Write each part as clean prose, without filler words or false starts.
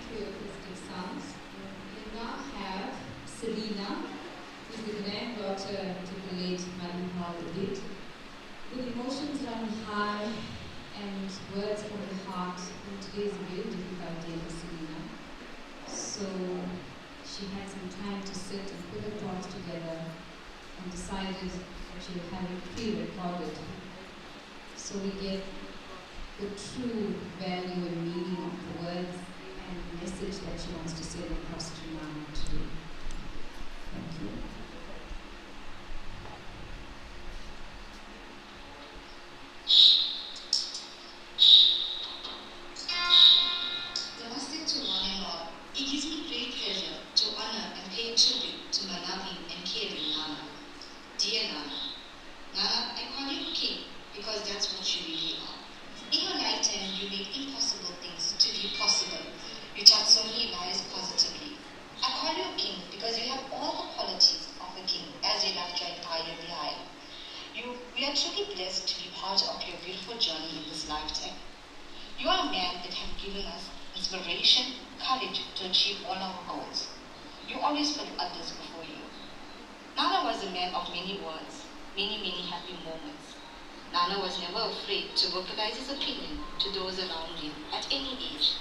theocristic sons. We now have Selena, who is the granddaughter to the late Mathanpal Oodit. With emotions run high and words from the heart, and today is a very difficult day for Selena. So she had some time to sit and put her thoughts together and decided that she would have it pre-recorded. So we get the true value and meaning of the words and the message that she wants to send across to Nana today. Thank you. Namaste to one and all. It gives me great pleasure to honor and pay tribute to my loving and caring Nana. Dear Nana, Nana, I call you King because that's what you really are. In your lifetime, you make impossible things to be possible. You touch so many lives positively. I call you King because you have all the qualities of a king as you left your empire behind. We are truly blessed to be part of your beautiful journey in this lifetime. You are a man that has given us inspiration, courage to achieve all our goals. You always put others before you. Nana was a man of many words, many happy moments. Nana was never afraid to vocalize his opinion to those around him at any age.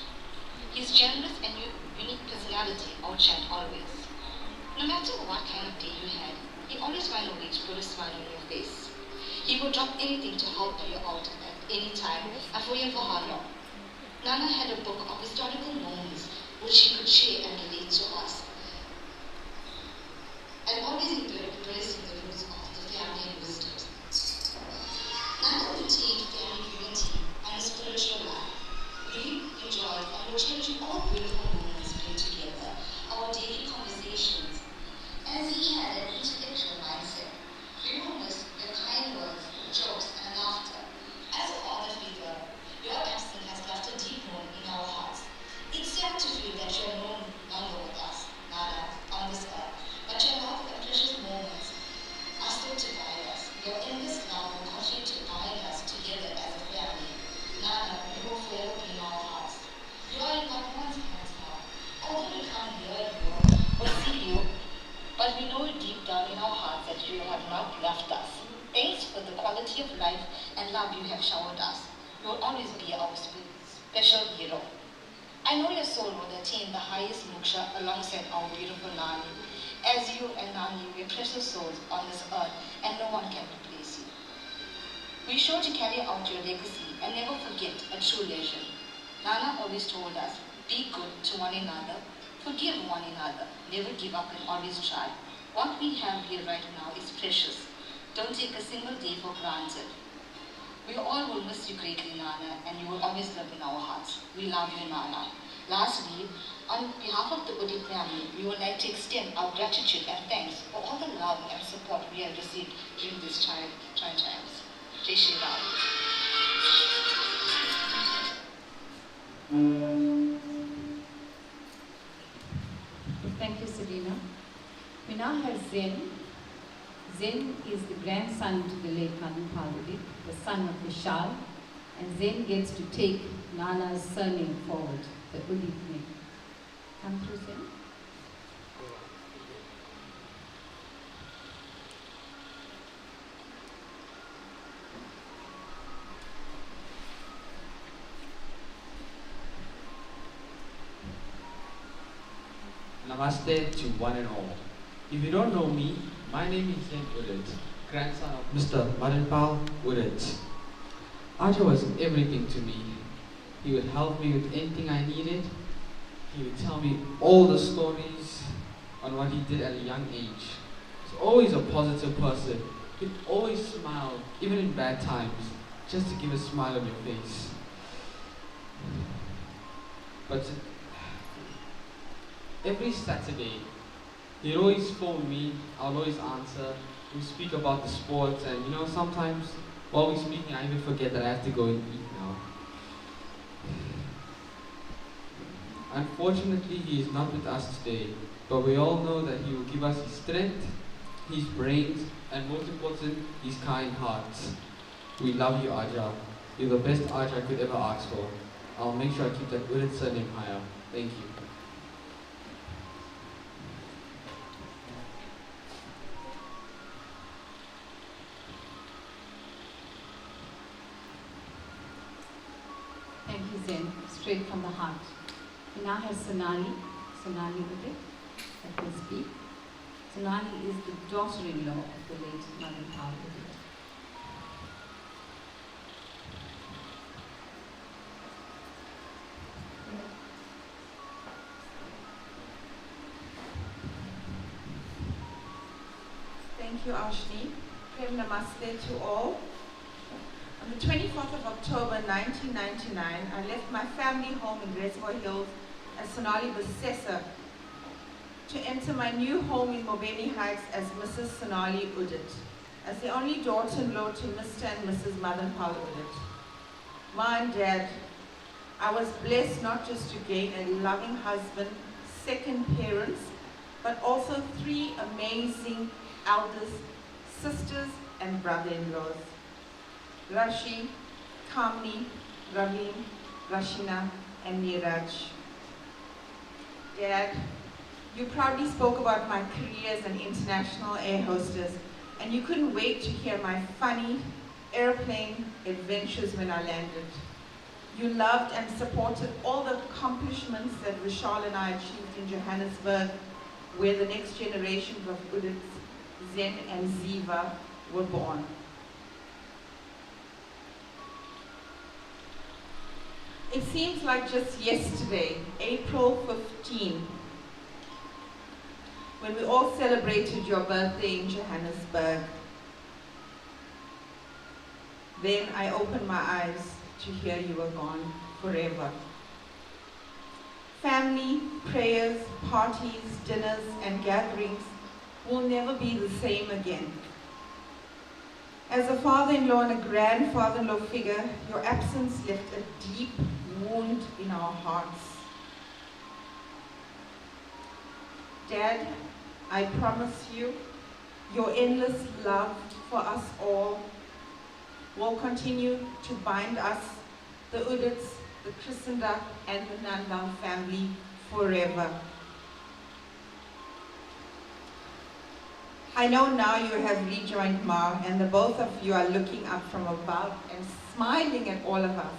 His generous and unique personality outshined always. No matter what kind of day you had, he always found a way to put a smile on your face. He would drop anything to help you out at any time and for you for how long. Nana had a book of historical moments which he could share and relate to us, and always embracing the roots of the family and wisdom. Nana retained family unity and a spiritual life. We enjoyed and would cherish all beautiful moments spent together, our daily conversations, as he had an intellectual mindset. We will miss your kind words, jokes, and laughter. As a father figure, your absence has left a deep wound in our hearts. It's sad to feel that you are no longer with us, Nana, on this earth, but your love and precious moments are still to guide us. Your endless love will continue to bind us together as a family. Nana, you will forever be in our hearts. You are in loved one's hands now. Although we can't hear you or see you, but we know deep down in our hearts that you have not left us. Thanks for the quality of life and love you have showered us. You will always be our special hero. I know your soul will attain the highest moksha alongside our beautiful Nani, as you and Nani were precious souls on this earth and no one can replace you. Be sure to carry out your legacy and never forget a true legend. Nana always told us, be good to one another, forgive one another, never give up and always try. What we have here right now is precious. Don't take a single day for granted. We all will miss you greatly, Nana, and you will always live in our hearts. We love you, Nana. Lastly, on behalf of the Oodit family, we would like to extend our gratitude and thanks for all the love and support we have received during these trying times. Jai Shri Ram. Thank you, Selena. We now have Zen. Zen is the grandson to the late Mathanpal Oodit, the son of Vishal, and Zen gets to take Nana's surname forward, the Oodit name. Come through, Zen. Namaste to one and all. If you don't know me, my name is Oodit, grandson of Mr. Mathanpal Oodit. Aja was everything to me. He would help me with anything I needed. He would tell me all the stories on what he did at a young age. He's always a positive person. He'd always smile, even in bad times, just to give a smile on your face. But every Saturday, he'd always phone me, I would always answer. We speak about the sports, and sometimes while we're speaking, I even forget that I have to go and eat now. Unfortunately, he is not with us today, but we all know that he will give us his strength, his brains, and most important, his kind heart. We love you, Aja. You're the best Aja I could ever ask for. I'll make sure I keep that Oodit surname higher. Thank you. Thank you, Zen. Straight from the heart. We now have Sonali Oodit, that will speak. Sonali is the daughter-in-law of the late Mathanpal Oodit. Thank you, Ashni. Prem Namaste to all. On the 24th of October 1999, I left my family home in Reservoir Hills as Sonali Besessa to enter my new home in Mobeni Heights as Mrs. Sonali Oodit, as the only daughter-in-law to Mr. and Mrs. Mathanpal Oodit. Ma and Dad, I was blessed not just to gain a loving husband, second parents, but also 3 amazing elders, sisters, and brother-in-laws. Rashi, Kamni, Raveen, Rashina, and Neeraj. Dad, you proudly spoke about my career as an international air hostess, and you couldn't wait to hear my funny airplane adventures when I landed. You loved and supported all the accomplishments that Vishal and I achieved in Johannesburg, where the next generations of Oodits, Zen and Ziva were born. It seems like just yesterday, April 15, when we all celebrated your birthday in Johannesburg. Then I opened my eyes to hear you were gone forever. Family, prayers, parties, dinners, and gatherings will never be the same again. As a father-in-law and a grandfather-in-law figure, your absence left a deep wound in our hearts. Dad, I promise you, your endless love for us all will continue to bind us, the Oodits, the Christendom, and the Nandang family forever. I know now you have rejoined Ma, and the both of you are looking up from above and smiling at all of us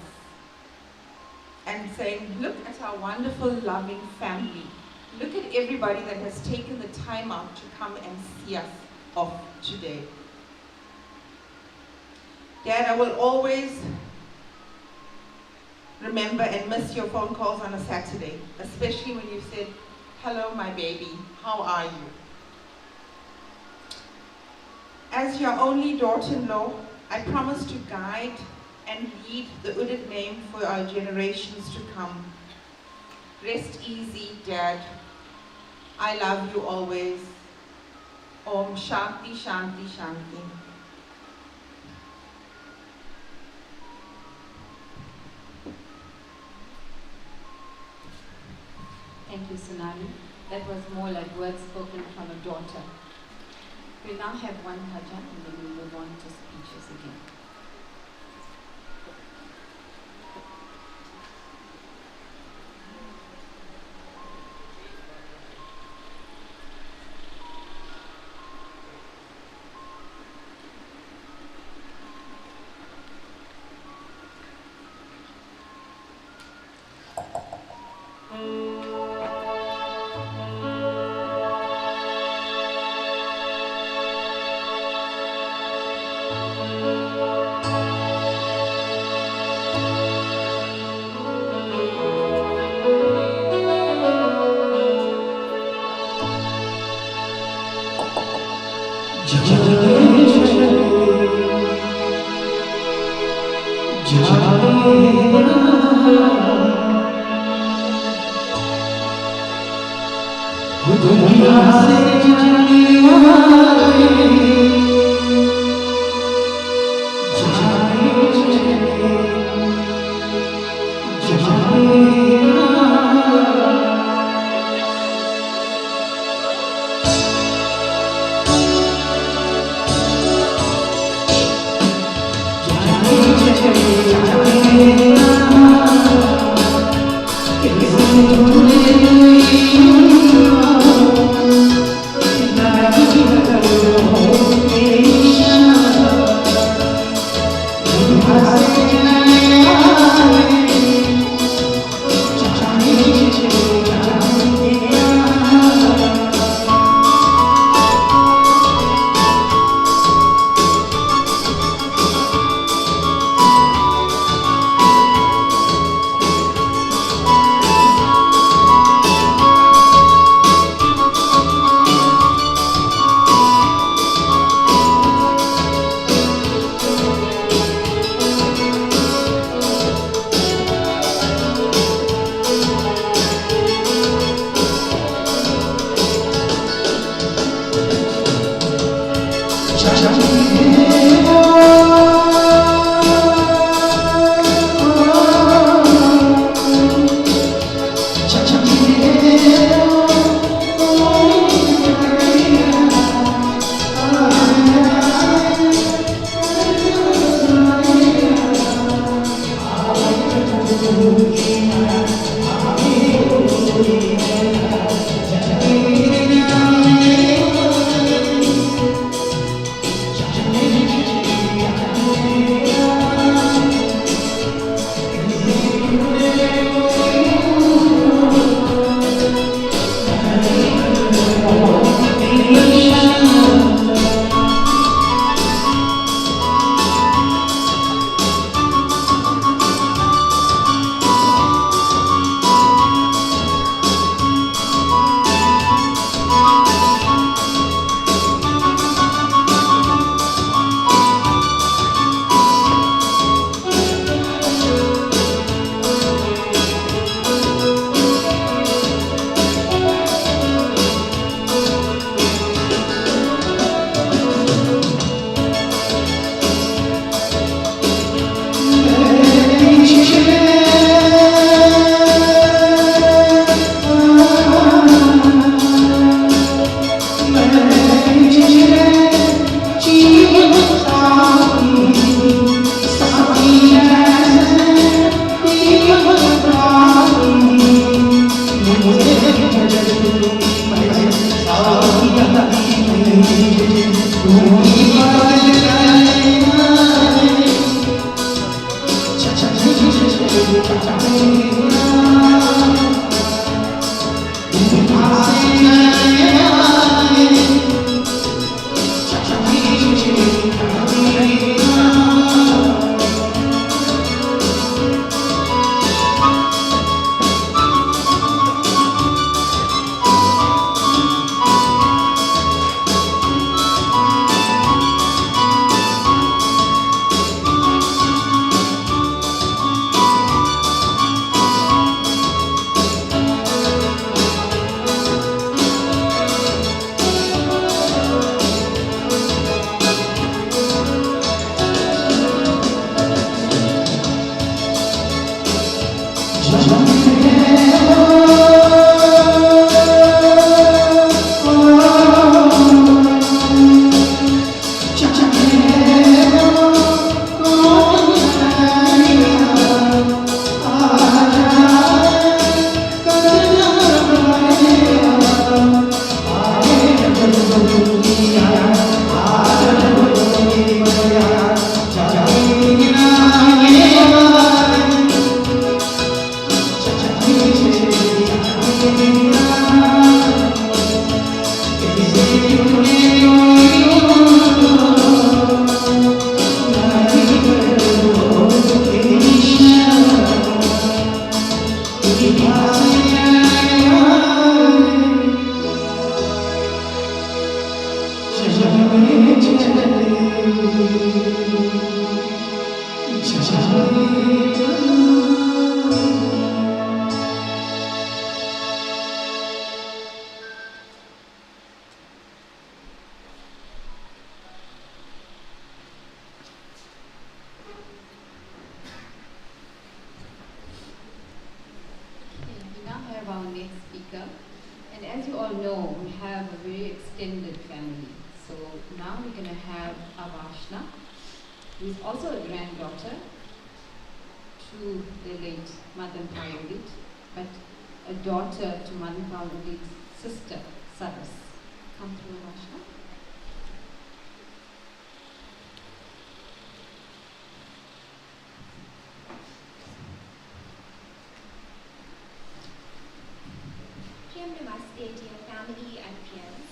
and saying, look at our wonderful, loving family. Look at everybody that has taken the time out to come and see us off today. Dad, I will always remember and miss your phone calls on a Saturday, especially when you said, hello, my baby, how are you? As your only daughter-in-law, I promise to guide and lead the Oodit name for our generations to come. Rest easy, Dad. I love you always. Om Shanti, Shanti, Shanti. Thank you, Sonali. That was more like words spoken from a daughter. We now have one bhajan and then we'll move on to speeches again. who is also a granddaughter to the late Mathanpal Oodit, but a daughter to Mathanpal Oodit's sister, Saras. Come through, Rashna. Prem Namaste to your family and friends.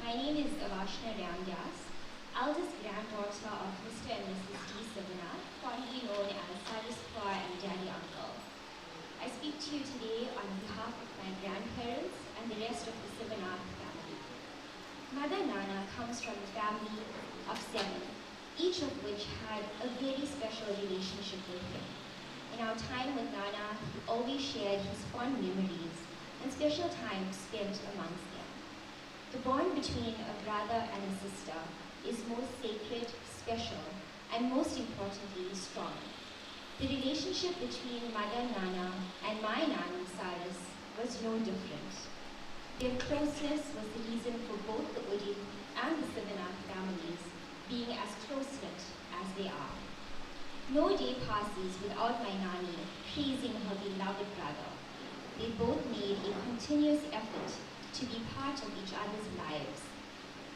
My name is Avashna Ramdas, eldest granddaughter of Mr. and Mrs. D. Sivanath, fondly known as Saraspa and Daddy Uncle. I speak to you today on behalf of my grandparents and the rest of the Sivanath family. Mother Nana comes from a family of 7, each of which had a very special relationship with him. In our time with Nana, he always shared his fond memories and special time spent amongst them. The bond between a brother and a sister is most sacred, special, and most importantly, strong. The relationship between Mother Nana and my Nana Saras was no different. Their closeness was the reason for both the Oodit and the Sivanath families being as close-knit as they are. No day passes without my Nani praising her beloved brother. They both made a continuous effort to be part of each other's lives.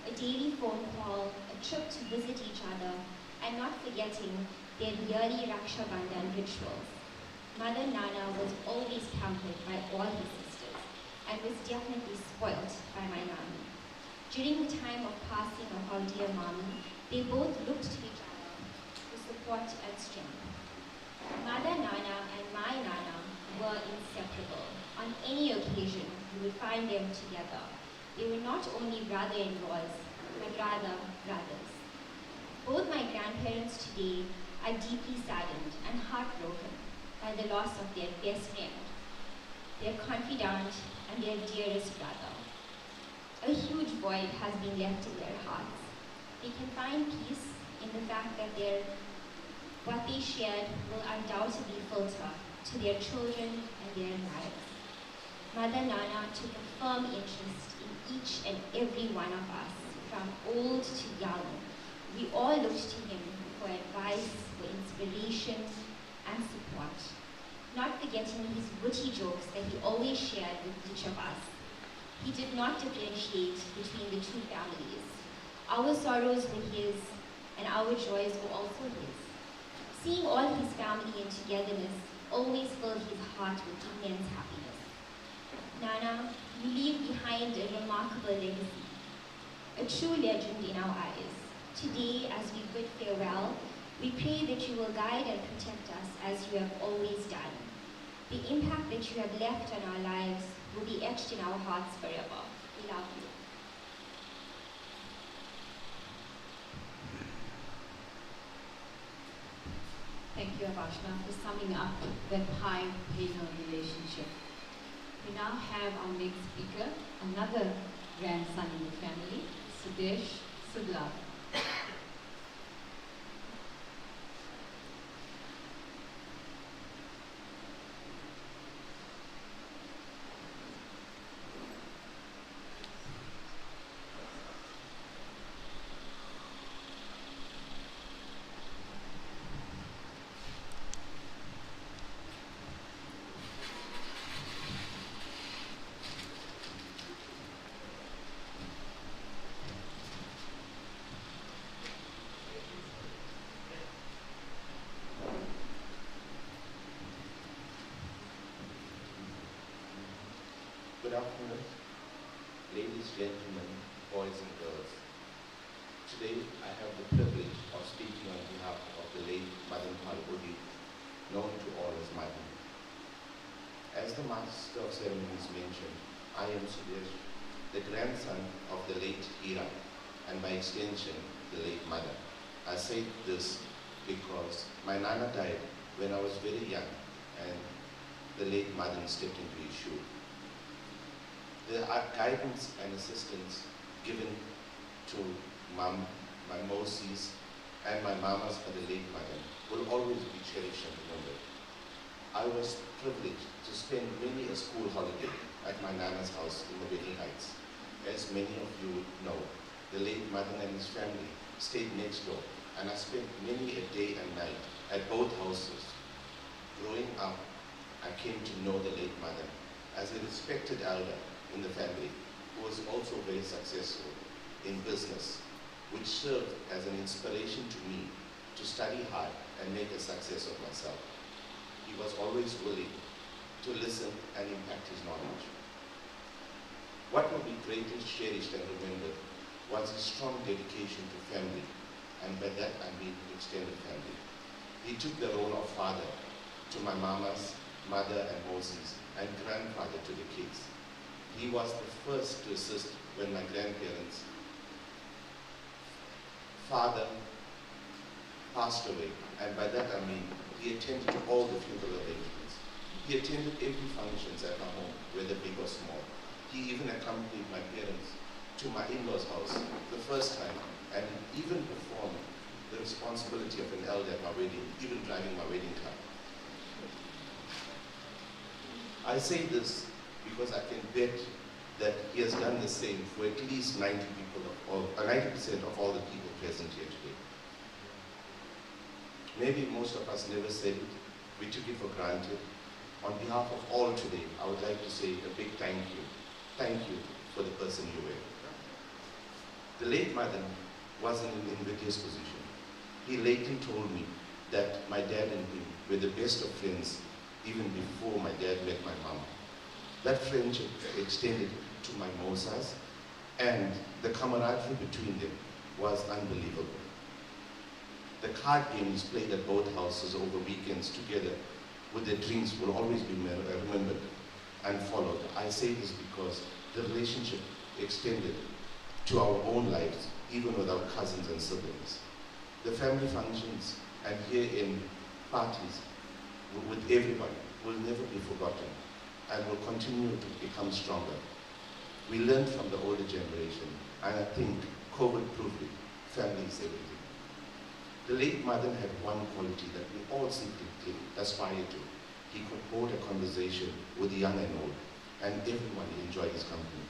A daily phone call, a trip to visit each other, and not forgetting their yearly Raksha Bandhan rituals. Mother Nana was always pampered by all her sisters and was definitely spoilt by my Nani. During the time of passing of our dear mommy, they both looked to each other for support and strength. Mother Nana and my Nana were inseparable. On any occasion, you would find them together. They were not only brother-in-laws, but rather brothers. Both my grandparents today are deeply saddened and heartbroken by the loss of their best friend, their confidant, and their dearest brother. A huge void has been left in their hearts. They can find peace in the fact that what they shared will undoubtedly filter to their children and their lives. Mother Nana took a firm interest in each and every one of us, from old to young. We all looked to him for advice, for inspiration, and support. Not forgetting his witty jokes that he always shared with each of us. He did not differentiate between the two families. Our sorrows were his, and our joys were also his. Seeing all his family in togetherness always filled his heart with immense happiness. Nana, you leave behind a remarkable legacy, a true legend in our eyes. Today, as we bid farewell, we pray that you will guide and protect us as you have always done. The impact that you have left on our lives will be etched in our hearts forever. We love you. Thank you, Avashna, for summing up that high-painter relationship. We now have our next speaker, another grandson in the family, Sudesh Sudla. Good afternoon, ladies, gentlemen, boys and girls. Today I have the privilege of speaking on behalf of the late Mathanpal Oodit, known to all as Madhan. As the Master of Ceremonies mentioned, I am Sudesh, the grandson of the late Hira, and by extension, the late Madhan. I say this because my Nana died when I was very young, and the late Madhan stepped into his shoe. The guidance and assistance given to my Mosis and my mamas for the late Madhan will always be cherished and remembered. I was privileged to spend many a school holiday at my Nana's house in the Valley Heights. As many of you would know, the late Madhan and his family stayed next door, and I spent many a day and night at both houses. Growing up, I came to know the late Madhan as a respected elder in the family who was also very successful in business, which served as an inspiration to me to study hard and make a success of myself. He was always willing to listen and impact his knowledge. What will be greatly cherished and remembered was his strong dedication to family, and by that I mean extended family. He took the role of father to my mamas, mother and Moses, and grandfather to the kids. He was the first to assist when my grandparents' father passed away, and by that I mean he attended to all the funeral arrangements. He attended every functions at my home, whether big or small. He even accompanied my parents to my in-laws' house the first time, and even performed the responsibility of an elder at my wedding, even driving my wedding car. I say this because I can bet that he has done the same for at least 90% of all the people present here today. Maybe most of us never said it, we took it for granted. On behalf of all today, I would like to say a big thank you. Thank you for the person you were. The late Madhan was in an invidious position. He lately told me that my dad and him were the best of friends even before my dad met my mom. That friendship extended to my Mosas, and the camaraderie between them was unbelievable. The card games played at both houses over weekends together with their drinks will always be remembered and followed. I say this because the relationship extended to our own lives, even with our cousins and siblings. The family functions and year-end parties with everyone will never be forgotten and will continue to become stronger. We learned from the older generation, and I think COVID proved it. Family is everything. The late Madhan had one quality that we all secretly aspire to. He could hold a conversation with the young and old, and everyone enjoyed his company.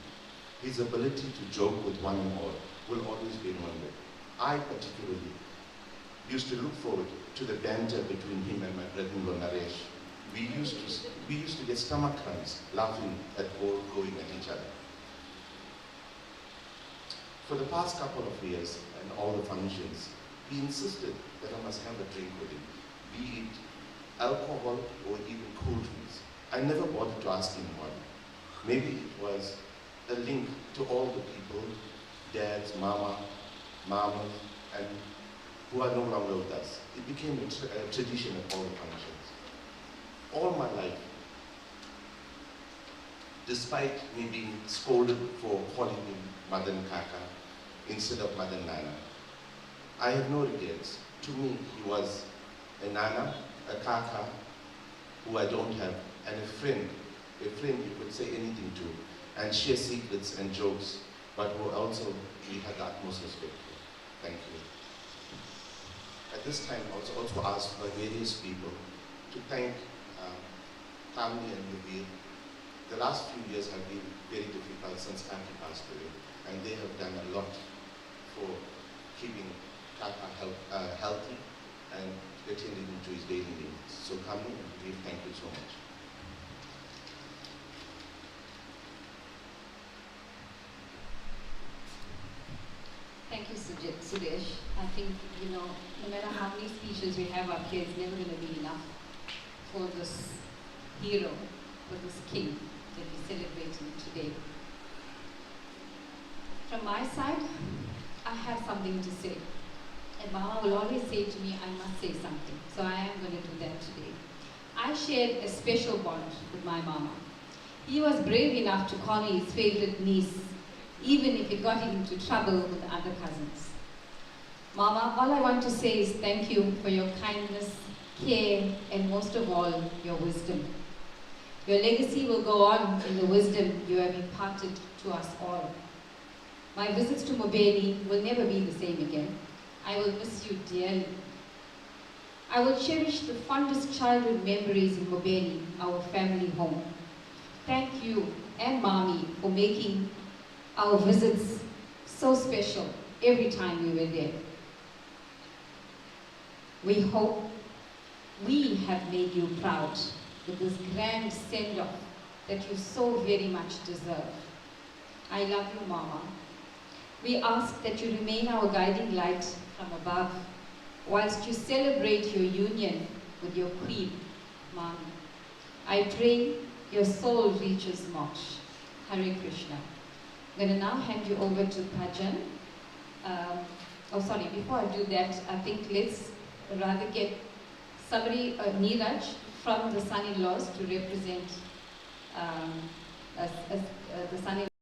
His ability to joke with one and all will always be remembered. I particularly used to look forward to the banter between him and my brother-in-law Naresh. We used to get stomach cramps laughing at all going at each other. For the past couple of years and all the functions, he insisted that I must have a drink with him, be it alcohol or even cool drinks. I never bothered to ask him why. Maybe it was a link to all the people, dads, mamas, and who are no longer with us. It became a tradition at all the functions. All my life, despite me being scolded for calling him Madan Kaka instead of Madan Nana, I have no regrets. To me, he was a Nana, a Kaka, who I don't have, and a friend you could say anything to, and share secrets and jokes, but who also we had the utmost respect for. Thank you. At this time, I was also asked by various people to thank family and Nubir. The last few years have been very difficult since Kaki passed away, and they have done a lot for keeping Kaka healthy and attending to his daily needs. So Kami and Nubir, thank you so much. Thank you, Sudesh. I think, no matter how many speeches we have up here, it's never going to be enough for this hero, for this king that we're celebrating today. From my side, I have something to say. And Mama will always say to me, I must say something. So I am going to do that today. I shared a special bond with my Mama. He was brave enough to call me his favorite niece, even if it got him into trouble with other cousins. Mama, all I want to say is thank you for your kindness, care, and most of all, your wisdom. Your legacy will go on in the wisdom you have imparted to us all. My visits to Mobeni will never be the same again. I will miss you dearly. I will cherish the fondest childhood memories in Mobeni, our family home. Thank you and Mommy for making our visits so special every time we were there. We hope we have made you proud with this grand send-off that you so very much deserve. I love you, Mama. We ask that you remain our guiding light from above, whilst you celebrate your union with your Queen, Mom. I pray your soul reaches moksha. Hare Krishna. I'm going to now hand you over to Bhajan. Before I do that, I think let's rather get somebody, Neeraj, from the son-in-laws to represent the son-in-laws.